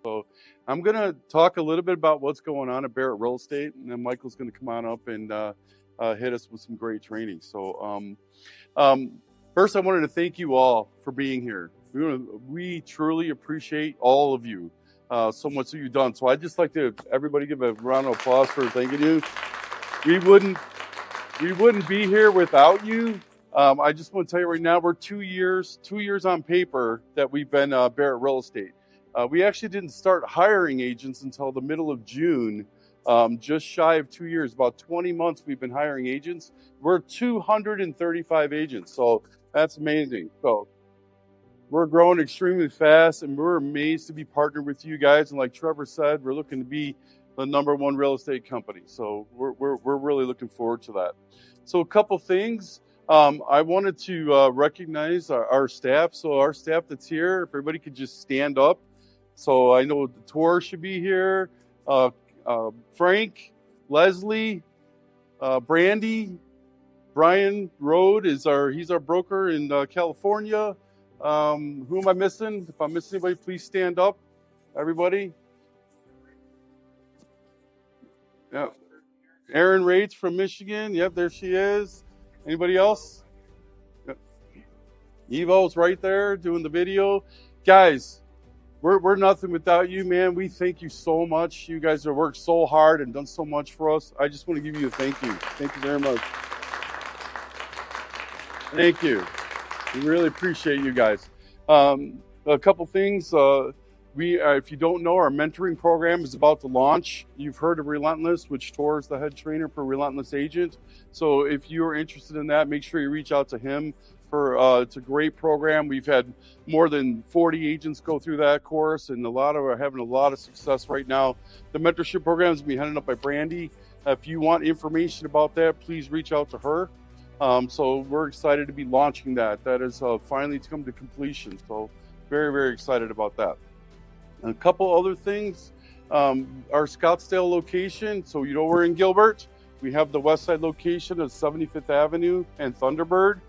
So I'm going to talk a little bit about what's going on at Barrett Real Estate, and then Michael's going to come on up and hit us with some great training. So first, I wanted to thank you all for being here. We truly appreciate all of you so much that you've done. So I'd just like to everybody give a round of applause for thanking you. We wouldn't be here without you. I just want to tell you right now, we're 2 years on paper that we've been Barrett Real Estate. We actually didn't start hiring agents until the middle of June, just shy of 2 years. About 20 months we've been hiring agents. We're 235 agents, so that's amazing. So we're growing extremely fast, and we're amazed to be partnered with you guys. And like Trevor said, we're looking to be the #1 real estate company. So we're really looking forward to that. So a couple things. I wanted to recognize our staff. So our staff that's here, if everybody could just stand up. So I know the tour should be here. Frank, Leslie, Brandy, Brian Rode he's our broker in California. Who am I missing? If I'm missing anybody, please stand up. Everybody. Yeah. Erin Rates from Michigan. Yep, there she is. Anybody else? Yep. Evo's right there doing the video. Guys, we're nothing without you, man. We thank you so much. You guys have worked so hard and done so much for us. I just want to give you a thank you. Thank you very much. Thank you. We really appreciate you guys. A couple things. If you don't know, our mentoring program is about to launch. You've heard of Relentless, which Tor is the head trainer for Relentless Agent. So if you're interested in that, make sure you reach out to him. It's a great program. We've had more than 40 agents go through that course, and are having a lot of success right now. The mentorship program is being headed up by Brandy. If you want information about that, please reach out to her. So we're excited to be launching that. That is finally to come to completion. So very, very excited about that. And a couple other things. Our Scottsdale location. So we're in Gilbert. We have the west side location of 75th Avenue and Thunderbird.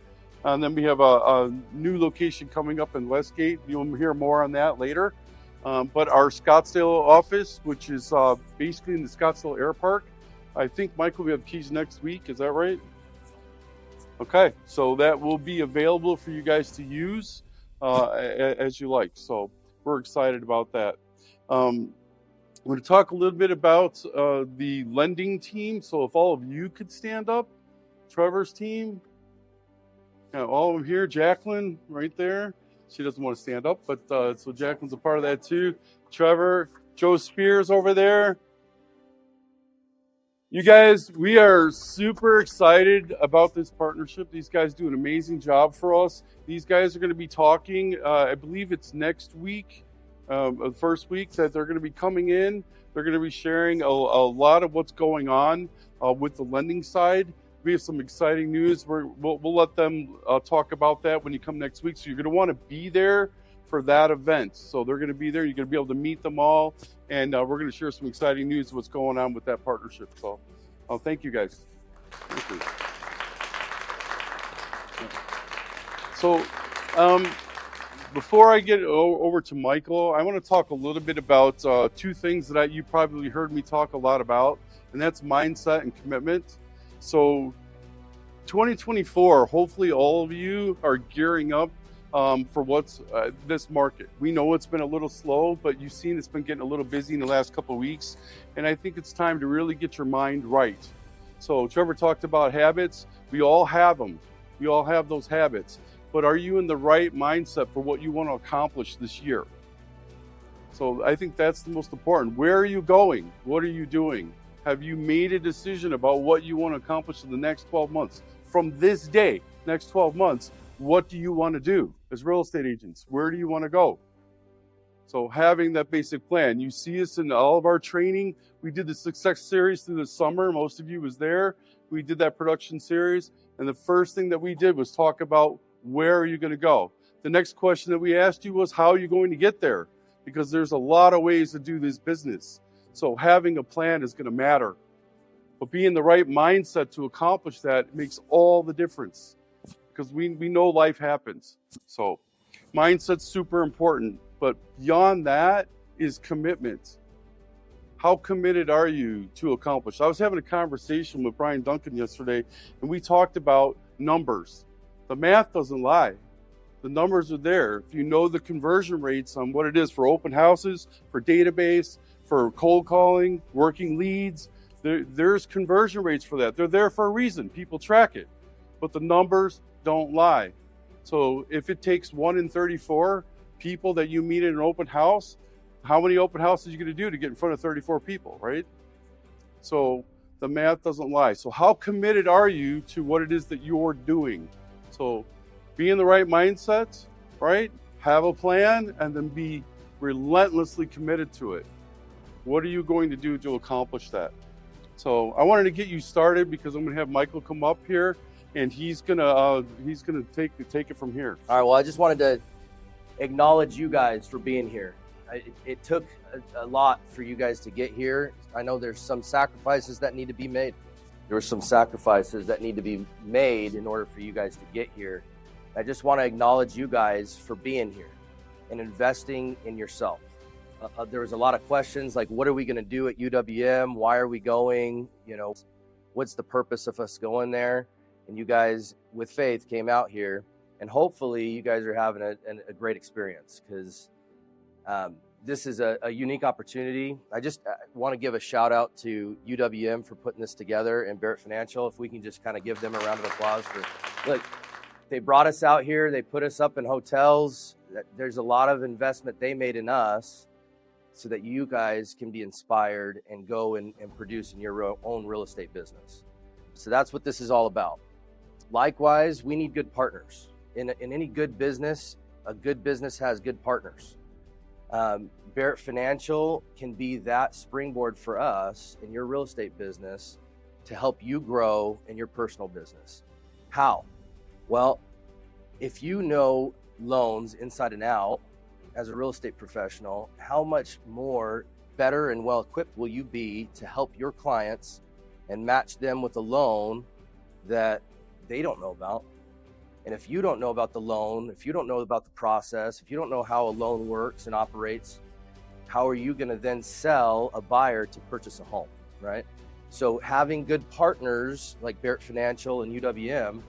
And then we have a new location coming up in Westgate. You'll hear more on that later. But our Scottsdale office, which is basically in the Scottsdale Air Park, I think, Michael, we have keys next week. Is that right? Okay, so that will be available for you guys to use as you like. So we're excited about that. I'm going to talk a little bit about the lending team. So if all of you could stand up, Trevor's team. All of them here, Jacqueline right there. She doesn't want to stand up, but so Jacqueline's a part of that too. Trevor, Joe Spears over there. You guys, we are super excited about this partnership. These guys do an amazing job for us. These guys are going to be talking, I believe it's next week, the first week that they're going to be coming in. They're going to be sharing a lot of what's going on with the lending side. We have some exciting news. We'll let them talk about that when you come next week. So you're going to want to be there for that event. So they're going to be there. You're going to be able to meet them all. And we're going to share some exciting news of what's going on with that partnership. So thank you, guys. Thank you. So before I get over to Michael, I want to talk a little bit about two things that you probably heard me talk a lot about, and that's mindset and commitment. So 2024, hopefully all of you are gearing up for what's this market. We know it's been a little slow, but you've seen it's been getting a little busy in the last couple of weeks. And I think it's time to really get your mind right. So Trevor talked about habits. We all have them. We all have those habits. But are you in the right mindset for what you want to accomplish this year? So I think that's the most important. Where are you going? What are you doing? Have you made a decision about what you want to accomplish in the next 12 months? From this day, next 12 months, what do you want to do as real estate agents? Where do you want to go? So having that basic plan. You see us in all of our training. We did the success series through the summer. Most of you was there. We did that production series. And the first thing that we did was talk about where are you going to go? The next question that we asked you was how are you going to get there? Because there's a lot of ways to do this business. So having a plan is going to matter. But being in the right mindset to accomplish that makes all the difference. Because we know life happens. So mindset's super important. But beyond that is commitment. How committed are you to accomplish? I was having a conversation with Brian Duncan yesterday, and we talked about numbers. The math doesn't lie. The numbers are there. If you know the conversion rates on what it is for open houses, for database, for cold calling, working leads, there's conversion rates for that. They're there for a reason. People track it. But the numbers don't lie. So if it takes 1 in 34 people that you meet in an open house, how many open houses are you going to do to get in front of 34 people, right? So the math doesn't lie. So how committed are you to what it is that you're doing? So be in the right mindset, right? Have a plan, and then be relentlessly committed to it. What are you going to do to accomplish that? So I wanted to get you started because I'm going to have Michael come up here, and he's gonna take it from here. All right. Well, I just wanted to acknowledge you guys for being here. It took a lot for you guys to get here. I know there's some sacrifices that need to be made. There were some sacrifices that need to be made in order for you guys to get here. I just want to acknowledge you guys for being here and investing in yourself. There was a lot of questions like, what are we going to do at UWM? Why are we going? You know, what's the purpose of us going there? And you guys, with faith, came out here, and hopefully you guys are having a great experience, because this is a unique opportunity. I just want to give a shout out to UWM for putting this together, and Barrett Financial. If we can just kind of give them a round of applause for, look, they brought us out here. They put us up in hotels. There's a lot of investment they made in us so that you guys can be inspired and go and produce in your own real estate business. So that's what this is all about. Likewise, we need good partners. In any good business, a good business has good partners. Barrett Financial can be that springboard for us in your real estate business to help you grow in your personal business. How? Well, if you know loans inside and out as a real estate professional, how much more better and well equipped will you be to help your clients and match them with a loan that they don't know about? And if you don't know about the loan, if you don't know about the process, if you don't know how a loan works and operates, how are you going to then sell a buyer to purchase a home, right? So having good partners like Barrett Financial and UWM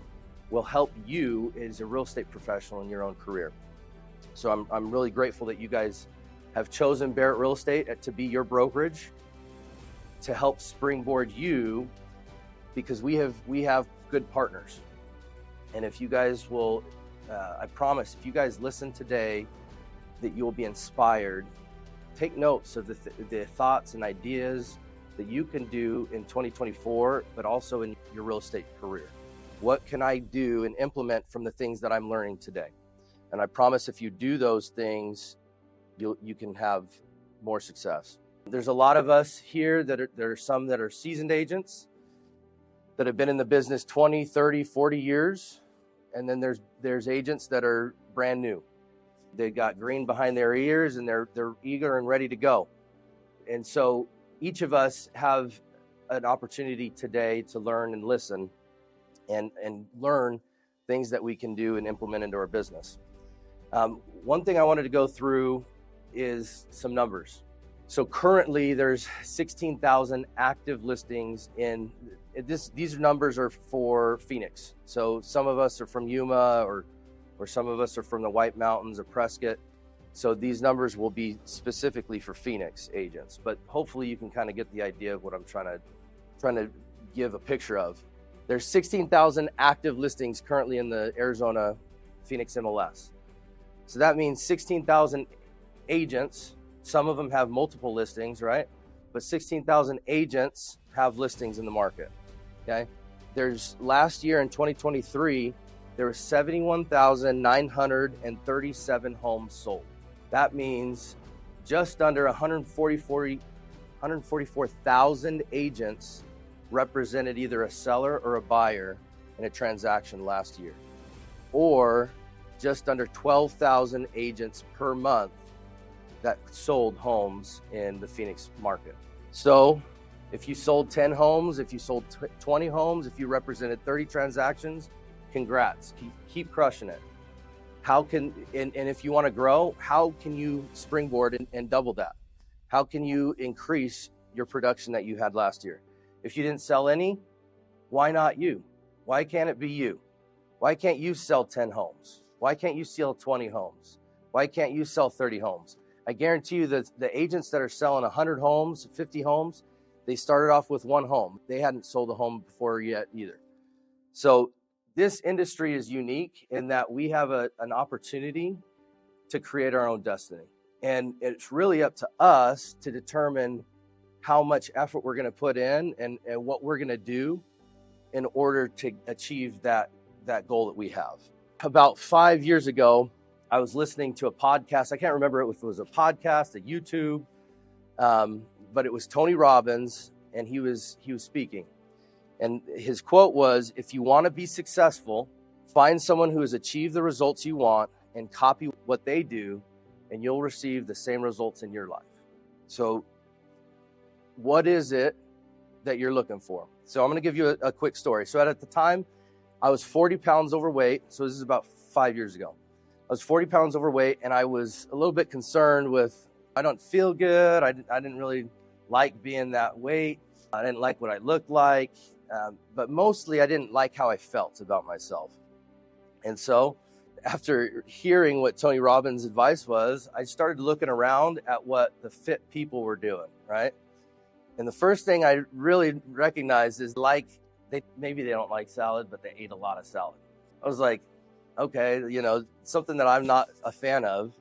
will help you as a real estate professional in your own career. So I'm really grateful that you guys have chosen Barrett Real Estate to be your brokerage to help springboard you, because we have good partners. And if you guys will, I promise, if you guys listen today, that you will be inspired. Take notes of the thoughts and ideas that you can do in 2024, but also in your real estate career. What can I do and implement from the things that I'm learning today? And I promise if you do those things, you can have more success. There's a lot of us here there are some that are seasoned agents that have been in the business 20, 30, 40 years. And then there's agents that are brand new. They got green behind their ears, and they're eager and ready to go. And so each of us have an opportunity today to learn and listen and learn things that we can do and implement into our business. One thing I wanted to go through is some numbers. So currently there's 16,000 active listings in this. These numbers are for Phoenix. So some of us are from Yuma, or some of us are from the White Mountains or Prescott. So these numbers will be specifically for Phoenix agents, but hopefully you can kind of get the idea of what I'm trying to give a picture of. There's 16,000 active listings currently in the Arizona Phoenix MLS. So that means 16,000 agents. Some of them have multiple listings, right? But 16,000 agents have listings in the market, okay? There's last year in 2023, there were 71,937 homes sold. That means just under 144,000 agents represented either a seller or a buyer in a transaction last year, or just under 12,000 agents per month that sold homes in the Phoenix market. So if you sold 10 homes, if you sold 20 homes, if you represented 30 transactions, congrats, keep crushing it. How can, and if you want to grow, how can you springboard and double that? How can you increase your production that you had last year? If you didn't sell any, why not you? Why can't it be you? Why can't you sell 10 homes? Why can't you sell 20 homes? Why can't you sell 30 homes? I guarantee you that the agents that are selling 100 homes, 50 homes, they started off with one home. They hadn't sold a home before yet either. So this industry is unique in that we have an opportunity to create our own destiny. And it's really up to us to determine how much effort we're going to put in and what we're going to do in order to achieve that goal that we have. About 5 years ago, I was listening to a podcast. I can't remember if it was a podcast, a YouTube, but it was Tony Robbins, and he was speaking. And his quote was, if you want to be successful, find someone who has achieved the results you want and copy what they do, and you'll receive the same results in your life. So what is it that you're looking for? So I'm going to give you a quick story. So at the time, I was 40 pounds overweight. So this is about 5 years ago. I was 40 pounds overweight, and I was a little bit concerned with, I don't feel good. I didn't really like being that weight. I didn't like what I looked like. But mostly I didn't like how I felt about myself. And so after hearing what Tony Robbins' advice was, I started looking around at what the fit people were doing, right? And the first thing I really recognized is maybe they don't like salad, but they ate a lot of salad. I was like, okay, something that I'm not a fan of.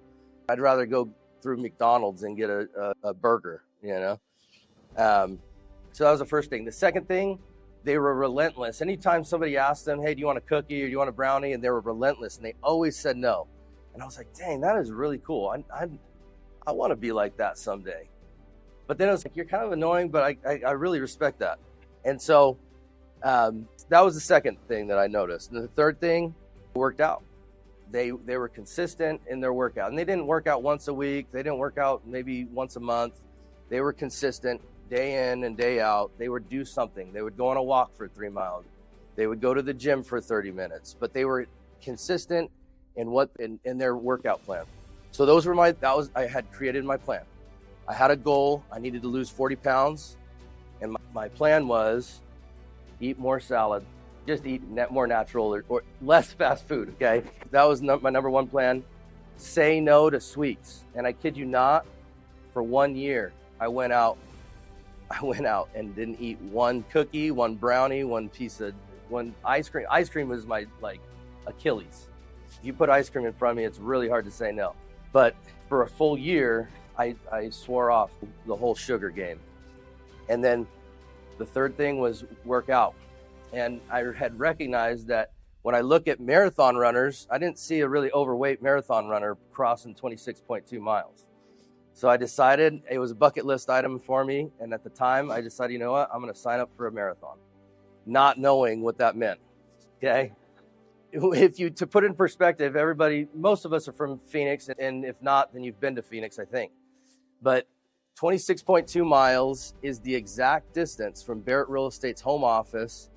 I'd rather go through McDonald's and get a burger, So that was the first thing. The second thing, they were relentless. Anytime somebody asked them, hey, do you want a cookie or do you want a brownie? And they were relentless, and they always said no. And I was like, dang, that is really cool. I want to be like that someday. But then it was like, you're kind of annoying, but I really respect that. And so that was the second thing that I noticed. And the third thing, worked out. They were consistent in their workout. And they didn't work out once a week. They didn't work out maybe once a month. They were consistent day in and day out. They would do something. They would go on a walk for 3 miles. They would go to the gym for 30 minutes. But they were consistent in their workout plan. So those were I had created my plan. I had a goal. I needed to lose 40 pounds. And my plan was eat more salad. Just eat more natural or less fast food, okay? That was my number one plan. Say no to sweets. And I kid you not, for 1 year, I went out and didn't eat one cookie, one brownie, one ice cream. Ice cream was my Achilles. If you put ice cream in front of me, it's really hard to say no. But for a full year, I swore off the whole sugar game. And then the third thing was work out. And I had recognized that when I look at marathon runners, I didn't see a really overweight marathon runner crossing 26.2 miles. So I decided it was a bucket list item for me. And at the time, I decided, you know what, I'm going to sign up for a marathon, not knowing what that meant. Okay. To put it in perspective, most of us are from Phoenix. And if not, then you've been to Phoenix, I think. But 26.2 miles is the exact distance from Barrett Real Estate's home office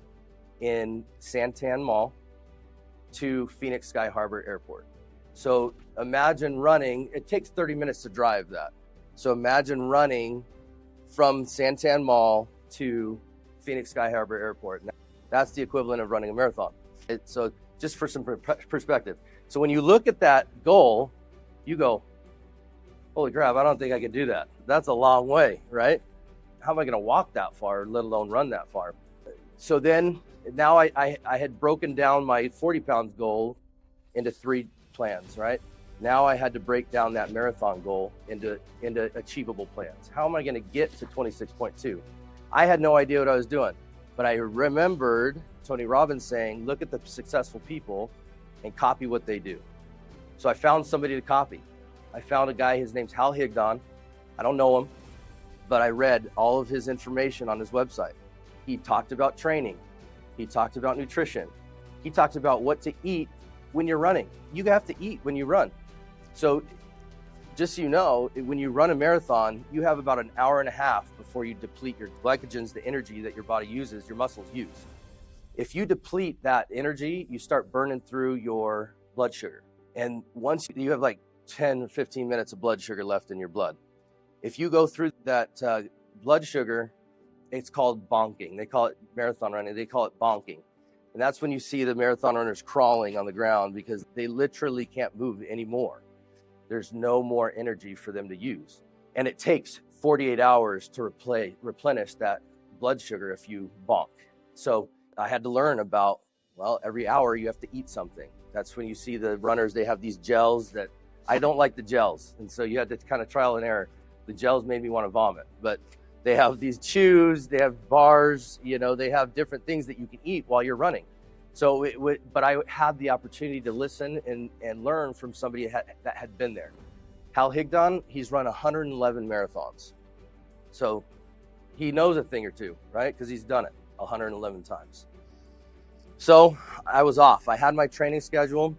in Santan Mall to Phoenix Sky Harbor Airport. So imagine running, it takes 30 minutes to drive that. So imagine running from Santan Mall to Phoenix Sky Harbor Airport. Now, that's the equivalent of running a marathon. So just for some perspective. So when you look at that goal, you go, holy crap, I don't think I could do that. That's a long way, right? How am I gonna walk that far, let alone run that far? So then, now I had broken down my 40 pounds goal into 3 plans, right? Now I had to break down that marathon goal into achievable plans. How am I going to get to 26.2? I had no idea what I was doing, but I remembered Tony Robbins saying, look at the successful people and copy what they do. So I found somebody to copy. I found a guy, his name's Hal Higdon. I don't know him, but I read all of his information on his website. He talked about training. He talked about nutrition. He talked about what to eat when you're running. You have to eat when you run. So just so you know, when you run a marathon, you have about an hour and a half before you deplete your glycogens, the energy that your body uses, your muscles use. If you deplete that energy, you start burning through your blood sugar. And once you have like 10 or 15 minutes of blood sugar left in your blood, If you go through that blood sugar, it's called bonking. They call it marathon running. They call it bonking. And that's when you see the marathon runners crawling on the ground because they literally can't move anymore. There's no more energy for them to use. And it takes 48 hours to replenish that blood sugar if you bonk. So I had to learn about, well, every hour you have to eat something. That's when you see the runners, they have these gels that I don't like the gels. And so you had to kind of trial and error. The gels made me want to vomit, but they have these chews, they have bars, you know, they have different things that you can eat while you're running. So but I had the opportunity to listen and learn from somebody that had been there. Hal Higdon, he's run 111 marathons. So he knows a thing or two, right? Because he's done it 111 times. So I was off. I had my training schedule,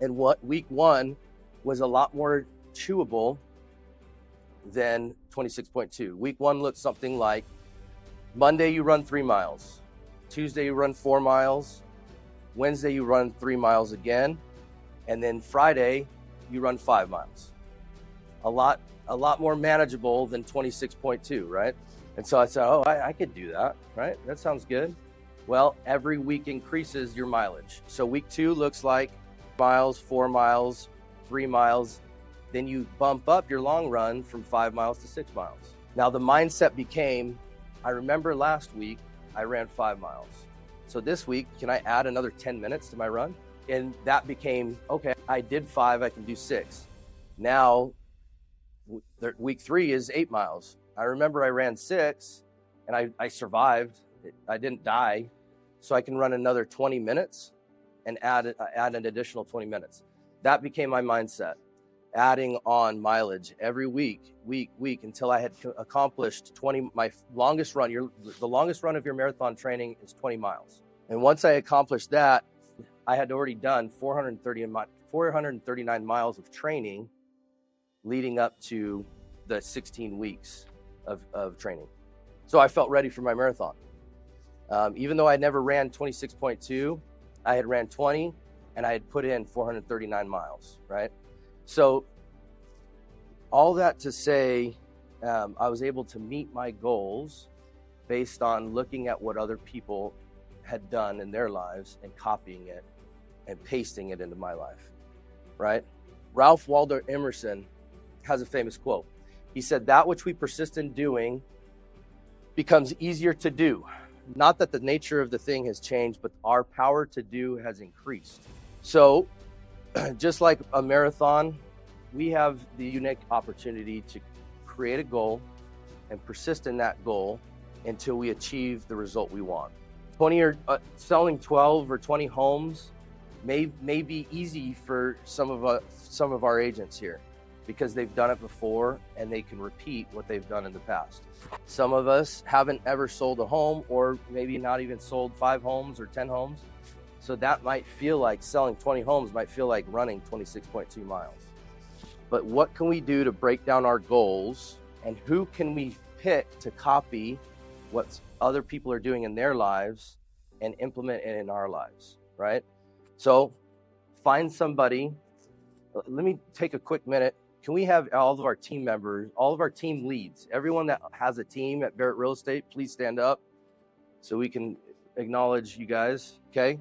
and week 1 was a lot more chewable than 26.2. Week 1 looked something like Monday you run 3 miles, Tuesday you run 4 miles, Wednesday you run 3 miles again, and then Friday you run 5 miles. A lot more manageable than 26.2, right? And so I said, oh, I could do that, right? That sounds good. Well, every week increases your mileage. So week 2 looks like miles, 4 miles, 3 miles. Then you bump up your long run from 5 miles to 6 miles. Now the mindset became, I remember last week I ran 5 miles. So this week, can I add another 10 minutes to my run? And that became, okay, I did 5, I can do 6. Now, week 3 is 8 miles. I remember I ran 6 and I survived. I didn't die. So I can run another 20 minutes and add an additional 20 minutes. That became my mindset. Adding on mileage every week, until I had accomplished 20, my longest run. The longest run of your marathon training is 20 miles. And once I accomplished that, I had already done 439 miles of training leading up to the 16 weeks of training. So I felt ready for my marathon. Even though I never ran 26.2, I had ran 20 and I had put in 439 miles, right? So all that to say, I was able to meet my goals based on looking at what other people had done in their lives and copying it and pasting it into my life, right? Ralph Waldo Emerson has a famous quote. He said, that which we persist in doing becomes easier to do. Not that the nature of the thing has changed, but our power to do has increased. So just like a marathon, we have the unique opportunity to create a goal and persist in that goal until we achieve the result we want. Selling 12 or 20 homes may be easy for some of our agents here because they've done it before and they can repeat what they've done in the past. Some of us haven't ever sold a home, or maybe not even sold 5 homes or 10 homes. So that might feel like selling 20 homes might feel like running 26.2 miles. But what can we do to break down our goals, and who can we pick to copy what other people are doing in their lives and implement it in our lives, right? So find somebody. Let me take a quick minute. Can we have all of our team members, all of our team leads, everyone that has a team at Barrett Real Estate, please stand up so we can acknowledge you guys, okay?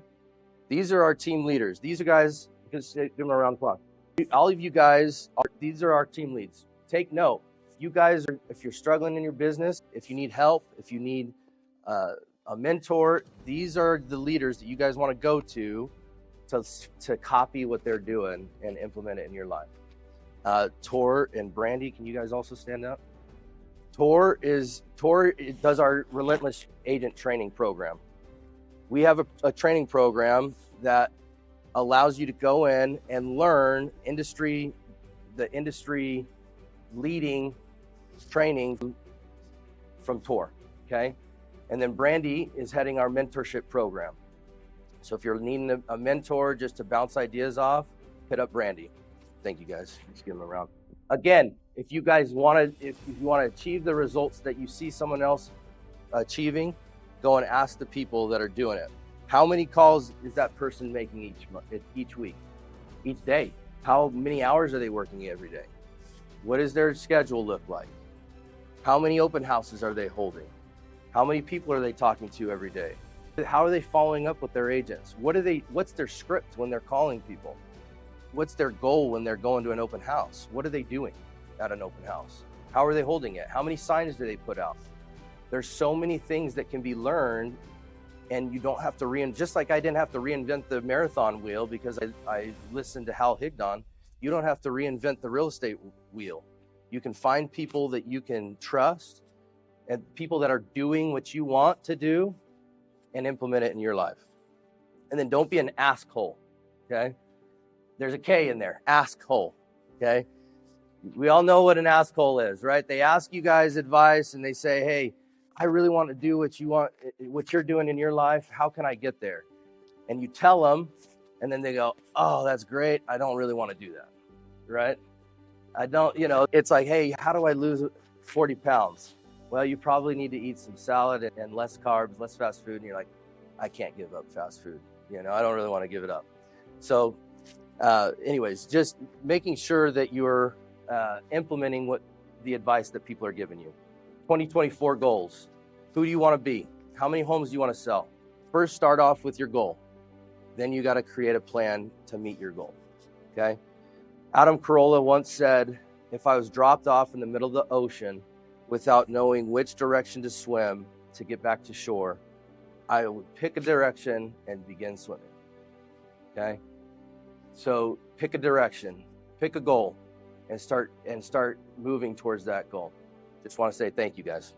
These are our team leaders. These are guys, you can give them around the clock. All of you guys, these are our team leads. Take note. You guys, if you're struggling in your business, if you need help, if you need a mentor, these are the leaders that you guys want to go to copy what they're doing and implement it in your life. Tor and Brandy, can you guys also stand up? Tor does our Relentless Agent Training Program. We have a training program that allows you to go in and learn the industry leading training from Tor, okay? And then Brandy is heading our mentorship program. So if you're needing a mentor just to bounce ideas off, hit up Brandy. Thank you guys. Let's give them a round. Again, if you want to achieve the results that you see someone else achieving, go and ask the people that are doing it. How many calls is that person making each week, each day? How many hours are they working every day? What does their schedule look like? How many open houses are they holding? How many people are they talking to every day? How are they following up with their agents? What's their script when they're calling people? What's their goal when they're going to an open house? What are they doing at an open house? How are they holding it? How many signs do they put out? There's so many things that can be learned, and you don't have to just like I didn't have to reinvent the marathon wheel because I listened to Hal Higdon. You don't have to reinvent the real estate wheel. You can find people that you can trust and people that are doing what you want to do and implement it in your life. And then don't be an asshole, okay? There's a K in there, asshole, okay? We all know what an asshole is, right? They ask you guys advice and they say, hey, I really want to do what you're doing in your life. How can I get there? And you tell them, and then they go, oh, that's great. I don't really want to do that, right? It's like, hey, how do I lose 40 pounds? Well, you probably need to eat some salad and less carbs, less fast food. And you're like, I can't give up fast food. I don't really want to give it up. So anyways, just making sure that you're implementing the advice that people are giving you. 2024 goals. Who do you want to be? How many homes do you want to sell? First, start off with your goal. Then you got to create a plan to meet your goal, okay? Adam Carolla once said, if I was dropped off in the middle of the ocean without knowing which direction to swim to get back to shore, I would pick a direction and begin swimming, okay? So pick a direction, pick a goal, and start moving towards that goal. Just want to say thank you, guys.